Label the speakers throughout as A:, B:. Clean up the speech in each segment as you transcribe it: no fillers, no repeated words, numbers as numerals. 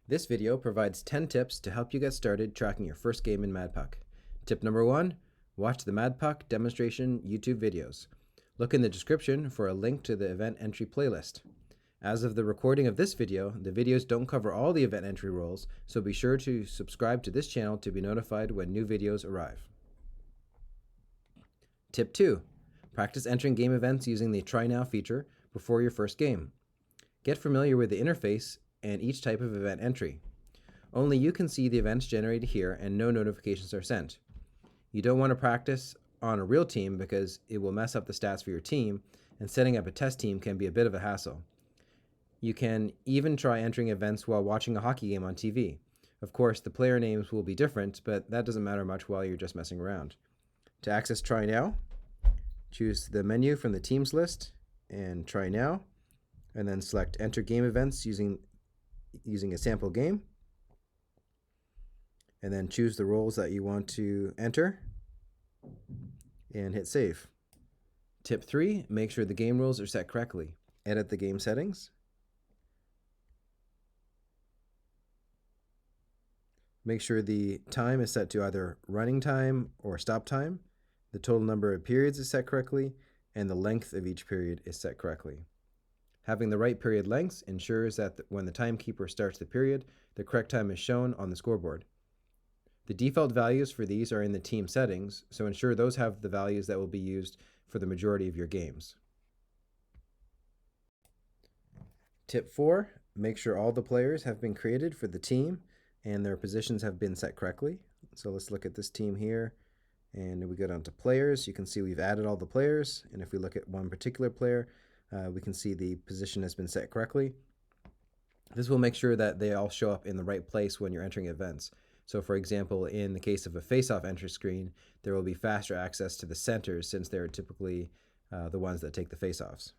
A: This video provides 10 tips to help you get started tracking your first game in Madpoc. Tip number 1, watch the Madpoc demonstration YouTube videos. Look in the description for a link to the event entry playlist. As of the recording of this video, the videos don't cover all the event entry roles, so be sure to subscribe to this channel to be notified when new videos arrive. Tip 2, practice entering game events using the Try Now feature before your first game. Get familiar with the interface and each type of event entry. Only you can see the events generated here and no notifications are sent. You don't want to practice on a real team because it will mess up the stats for your team, and setting up a test team can be a bit of a hassle. You can even try entering events while watching a hockey game on TV. Of course, the player names will be different, but that doesn't matter much while you're just messing around. To access Try Now, choose the menu from the Teams list and Try Now, and then select Enter Game Events using a sample game, and then choose the roles that you want to enter and hit save. Tip 3, make sure the game rules are set correctly. Edit the game settings. Make sure the time is set to either running time or stop time. The total number of periods is set correctly, and the length of each period is set correctly. Having the right period lengths ensures that when the timekeeper starts the period, the correct time is shown on the scoreboard. The default values for these are in the team settings, so ensure those have the values that will be used for the majority of your games. Tip 4, make sure all the players have been created for the team and their positions have been set correctly. So let's look at this team here, and we go down to players. You can see we've added all the players, and if we look at one particular player, we can see the position has been set correctly. This will make sure that they all show up in the right place when you're entering events. So for example, in the case of a face-off entry screen, there will be faster access to the centers since they're typically the ones that take the face-offs.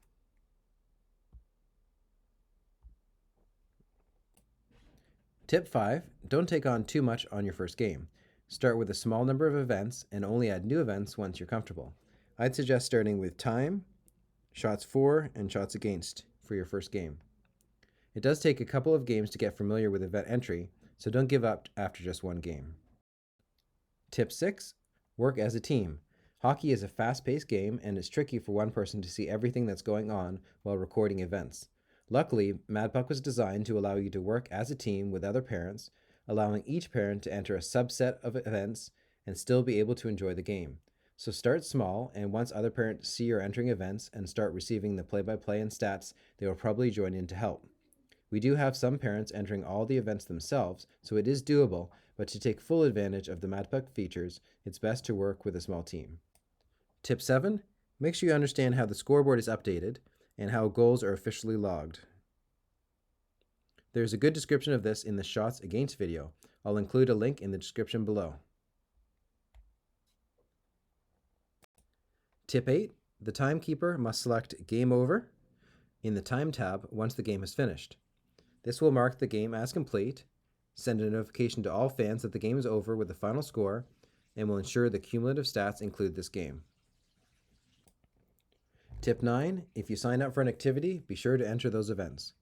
A: Tip 5, don't take on too much on your first game. Start with a small number of events and only add new events once you're comfortable. I'd suggest starting with time, shots for, and shots against for your first game. It does take a couple of games to get familiar with event entry, so don't give up after just one game. Tip 6, work as a team. Hockey is a fast-paced game and it's tricky for one person to see everything that's going on while recording events. Luckily, Madpoc was designed to allow you to work as a team with other parents, allowing each parent to enter a subset of events and still be able to enjoy the game. So start small, and once other parents see you're entering events and start receiving the play-by-play and stats, they will probably join in to help. We do have some parents entering all the events themselves, so it is doable, but to take full advantage of the Madpoc features, it's best to work with a small team. Tip 7, make sure you understand how the scoreboard is updated and how goals are officially logged. There's a good description of this in the Shots Against video. I'll include a link in the description below. Tip 8, the timekeeper must select Game Over in the Time tab once the game is finished. This will mark the game as complete, send a notification to all fans that the game is over with the final score, and will ensure the cumulative stats include this game. Tip 9, if you sign up for an activity, be sure to enter those events.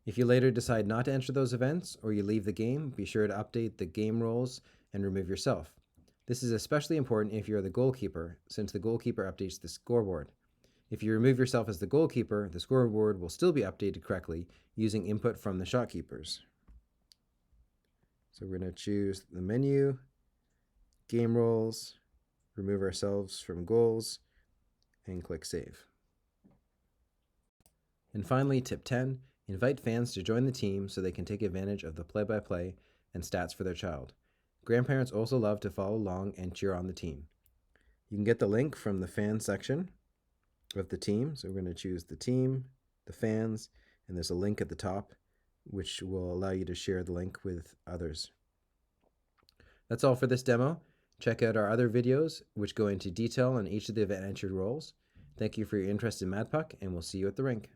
A: If you later decide not to enter those events or you leave the game, be sure to update the game roles and remove yourself. This is especially important if you're the goalkeeper, since the goalkeeper updates the scoreboard. If you remove yourself as the goalkeeper, the scoreboard will still be updated correctly using input from the shot keepers. So we're going to choose the menu, game roles, remove ourselves from goals, and click save. And finally, tip 10, invite fans to join the team so they can take advantage of the play-by-play and stats for their child. Grandparents also love to follow along and cheer on the team. You can get the link from the fan section of the team. So we're going to choose the team, the fans, and there's a link at the top which will allow you to share the link with others. That's all for this demo. Check out our other videos which go into detail on each of the event entry roles. Thank you for your interest in Madpoc, and we'll see you at the rink.